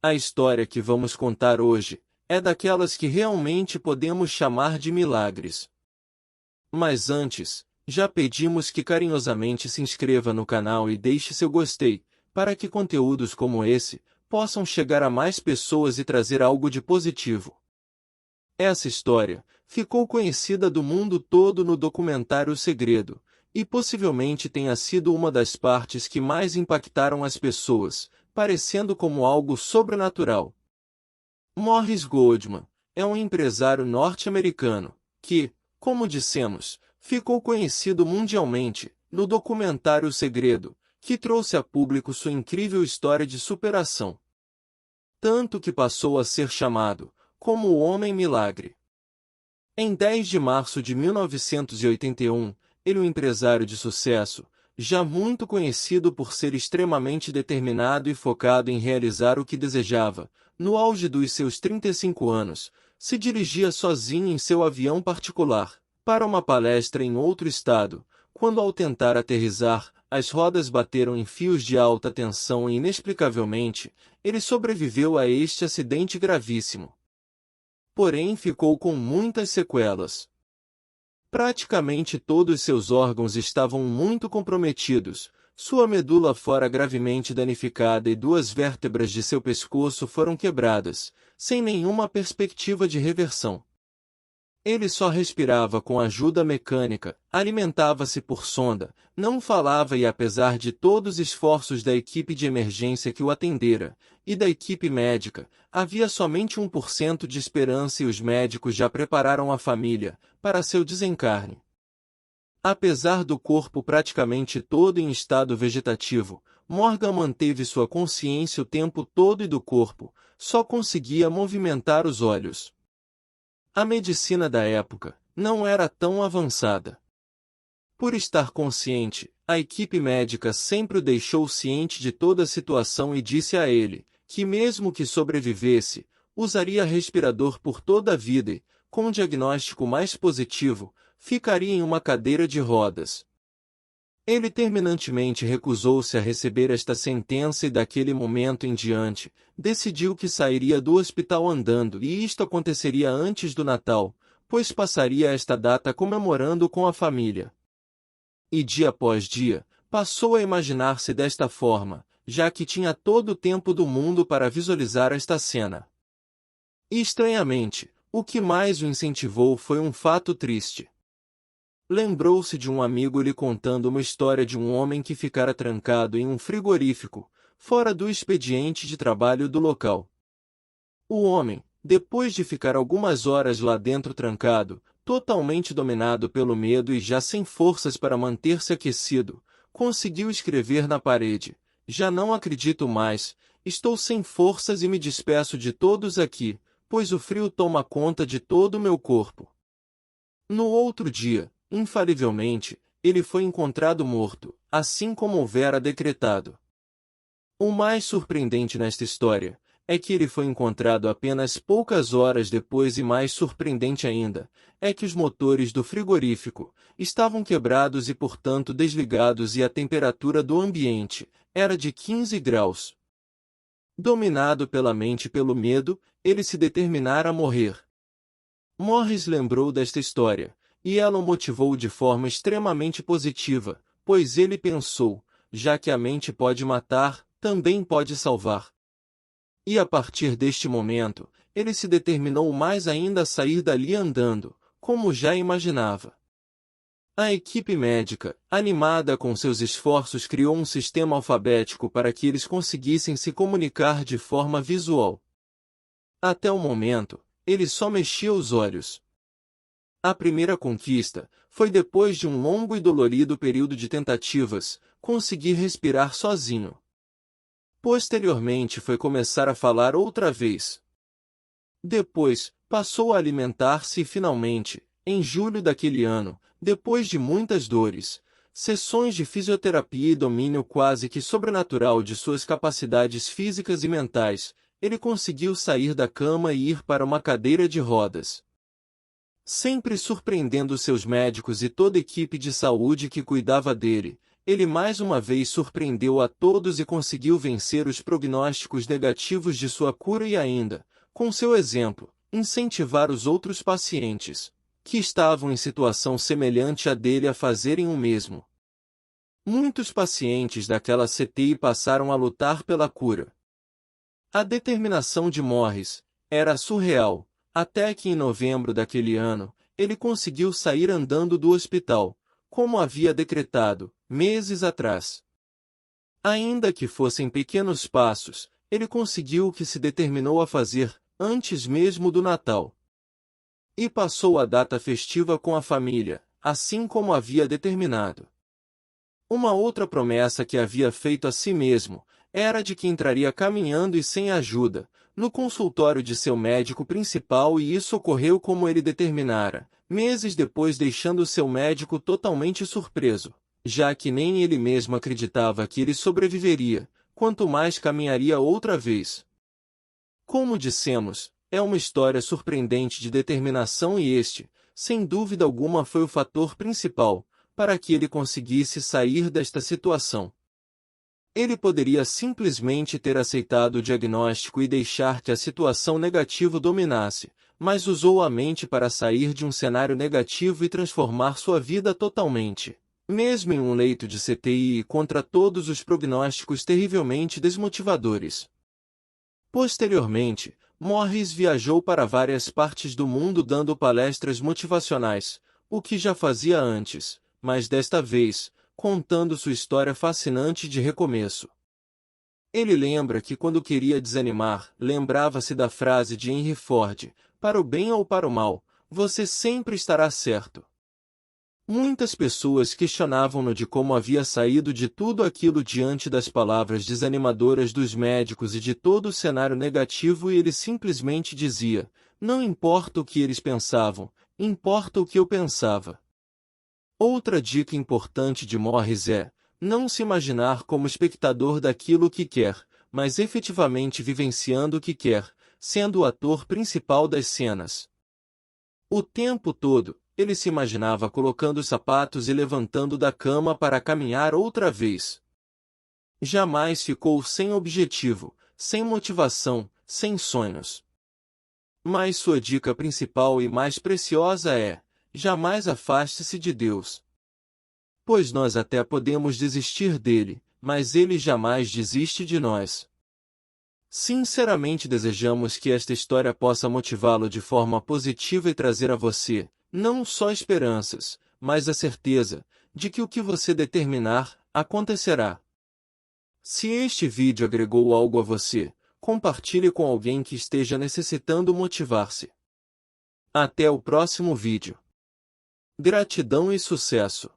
A história que vamos contar hoje é daquelas que realmente podemos chamar de milagres. Mas antes, já pedimos que carinhosamente se inscreva no canal e deixe seu gostei, para que conteúdos como esse possam chegar a mais pessoas e trazer algo de positivo. Essa história ficou conhecida do mundo todo no documentário O Segredo, e possivelmente tenha sido uma das partes que mais impactaram as pessoas, parecendo como algo sobrenatural. Morris Goldman é um empresário norte-americano que, como dissemos, ficou conhecido mundialmente no documentário O Segredo, que trouxe a público sua incrível história de superação. Tanto que passou a ser chamado como o Homem Milagre. Em 10 de março de 1981, ele, um empresário de sucesso, já muito conhecido por ser extremamente determinado e focado em realizar o que desejava, no auge dos seus 35 anos, se dirigia sozinho em seu avião particular, para uma palestra em outro estado, quando ao tentar aterrissar, as rodas bateram em fios de alta tensão e inexplicavelmente, ele sobreviveu a este acidente gravíssimo. Porém ficou com muitas sequelas. Praticamente todos seus órgãos estavam muito comprometidos, sua medula fora gravemente danificada e 2 vértebras de seu pescoço foram quebradas, sem nenhuma perspectiva de reversão. Ele só respirava com ajuda mecânica, alimentava-se por sonda, não falava e apesar de todos os esforços da equipe de emergência que o atendera, e da equipe médica, havia somente 1% de esperança e os médicos já prepararam a família para seu desencarne. Apesar do corpo praticamente todo em estado vegetativo, Morgan manteve sua consciência o tempo todo e do corpo, só conseguia movimentar os olhos. A medicina da época não era tão avançada. Por estar consciente, a equipe médica sempre o deixou ciente de toda a situação e disse a ele que mesmo que sobrevivesse, usaria respirador por toda a vida e, com um diagnóstico mais positivo, ficaria em uma cadeira de rodas. Ele terminantemente recusou-se a receber esta sentença e daquele momento em diante, decidiu que sairia do hospital andando e isto aconteceria antes do Natal, pois passaria esta data comemorando com a família. E dia após dia, passou a imaginar-se desta forma, já que tinha todo o tempo do mundo para visualizar esta cena. E estranhamente, o que mais o incentivou foi um fato triste. Lembrou-se de um amigo lhe contando uma história de um homem que ficara trancado em um frigorífico, fora do expediente de trabalho do local. O homem, depois de ficar algumas horas lá dentro trancado, totalmente dominado pelo medo e já sem forças para manter-se aquecido, conseguiu escrever na parede: "Já não acredito mais, estou sem forças e me despeço de todos aqui, pois o frio toma conta de todo o meu corpo." No outro dia, infalivelmente, ele foi encontrado morto, assim como houvera decretado. O mais surpreendente nesta história é que ele foi encontrado apenas poucas horas depois e mais surpreendente ainda, é que os motores do frigorífico estavam quebrados e portanto desligados e a temperatura do ambiente era de 15 graus. Dominado pela mente e pelo medo, ele se determinara a morrer. Morris lembrou desta história, e ela o motivou de forma extremamente positiva, pois ele pensou, já que a mente pode matar, também pode salvar. E a partir deste momento, ele se determinou mais ainda a sair dali andando, como já imaginava. A equipe médica, animada com seus esforços, criou um sistema alfabético para que eles conseguissem se comunicar de forma visual. Até o momento, ele só mexia os olhos. A primeira conquista foi depois de um longo e dolorido período de tentativas, conseguir respirar sozinho. Posteriormente foi começar a falar outra vez. Depois, passou a alimentar-se e finalmente, em julho daquele ano, depois de muitas dores, sessões de fisioterapia e domínio quase que sobrenatural de suas capacidades físicas e mentais, ele conseguiu sair da cama e ir para uma cadeira de rodas. Sempre surpreendendo seus médicos e toda a equipe de saúde que cuidava dele, ele mais uma vez surpreendeu a todos e conseguiu vencer os prognósticos negativos de sua cura e ainda, com seu exemplo, incentivar os outros pacientes, que estavam em situação semelhante à dele a fazerem o mesmo. Muitos pacientes daquela CTI passaram a lutar pela cura. A determinação de Morris era surreal, até que em novembro daquele ano, ele conseguiu sair andando do hospital, como havia decretado, meses atrás. Ainda que fossem pequenos passos, ele conseguiu o que se determinou a fazer, antes mesmo do Natal. E passou a data festiva com a família, assim como havia determinado. Uma outra promessa que havia feito a si mesmo, era de que entraria caminhando e sem ajuda, no consultório de seu médico principal e isso ocorreu como ele determinara, meses depois deixando seu médico totalmente surpreso, já que nem ele mesmo acreditava que ele sobreviveria, quanto mais caminharia outra vez. Como dissemos, é uma história surpreendente de determinação e este, sem dúvida alguma foi o fator principal, para que ele conseguisse sair desta situação. Ele poderia simplesmente ter aceitado o diagnóstico e deixar que a situação negativa dominasse, mas usou a mente para sair de um cenário negativo e transformar sua vida totalmente. Mesmo em um leito de CTI e contra todos os prognósticos terrivelmente desmotivadores. Posteriormente, Morris viajou para várias partes do mundo dando palestras motivacionais, o que já fazia antes, mas desta vez, contando sua história fascinante de recomeço. Ele lembra que quando queria desanimar, lembrava-se da frase de Henry Ford, para o bem ou para o mal, você sempre estará certo. Muitas pessoas questionavam-no de como havia saído de tudo aquilo diante das palavras desanimadoras dos médicos e de todo o cenário negativo e ele simplesmente dizia, não importa o que eles pensavam, importa o que eu pensava. Outra dica importante de Morris é, não se imaginar como espectador daquilo que quer, mas efetivamente vivenciando o que quer, sendo o ator principal das cenas. O tempo todo, ele se imaginava colocando os sapatos e levantando da cama para caminhar outra vez. Jamais ficou sem objetivo, sem motivação, sem sonhos. Mas sua dica principal e mais preciosa é, jamais afaste-se de Deus. Pois nós até podemos desistir dele, mas ele jamais desiste de nós. Sinceramente desejamos que esta história possa motivá-lo de forma positiva e trazer a você, não só esperanças, mas a certeza, de que o que você determinar, acontecerá. Se este vídeo agregou algo a você, compartilhe com alguém que esteja necessitando motivar-se. Até o próximo vídeo. Gratidão e sucesso!